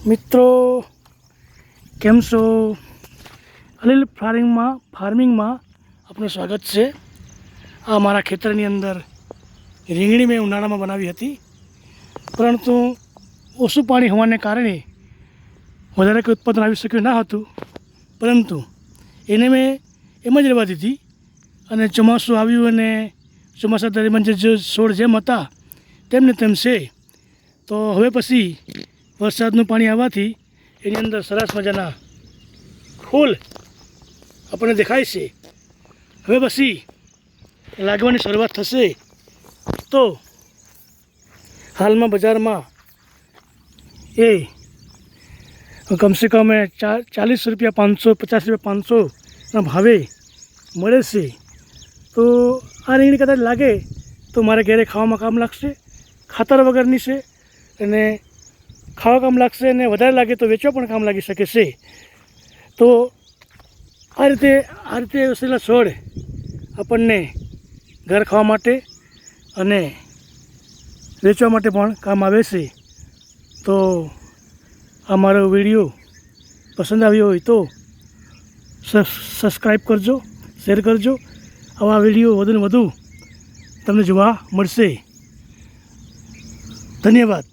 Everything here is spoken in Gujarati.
મિત્રો કેમ છો? અનિલ ફાર્મિંગમાં આપનું સ્વાગત છે. આ મારા ખેતરની અંદર રીંગણી મેં ઉનાળામાં બનાવી હતી, પરંતુ ઓછું પાણી હોવાને કારણે વધારે કંઈ ઉત્પાદન આવી શક્યું ના હતું. પરંતુ એને મેં એમ જ રહેવા દીધી અને ચોમાસું આવ્યું અને ચોમાસા દરમિયાન જે છોડ જેમ હતા તેમને તેમ છે. તો હવે પછી વરસાદનું પાણી આવવાથી એની અંદર સરસ મજાના ફૂલ આપણને દેખાય છે. હવે પછી લાગવાની શરૂઆત થશે. તો હાલમાં બજારમાં એ કમસે કમ 40 રૂપિયા 550 રૂપિયા 500ના ભાવે મળે છે. તો આ રીંગણી કદાચ લાગે તો મારે ઘરે ખાવામાં કામ લાગશે. ખાતર વગરની છે અને ખાવા કામ લાગશે, અને વધારે લાગે તો વેચવા પણ કામ લાગી શકે છે. તો આ રીતે વસેલા છોડ આપણને ઘર ખાવા માટે અને વેચવા માટે પણ કામ આવે છે. તો આ મારો વિડીયો પસંદ આવ્યો હોય તો સબસ્ક્રાઈબ કરજો, શેર કરજો. આવા વિડીયો વધુને વધુ તમને જોવા મળશે. ધન્યવાદ.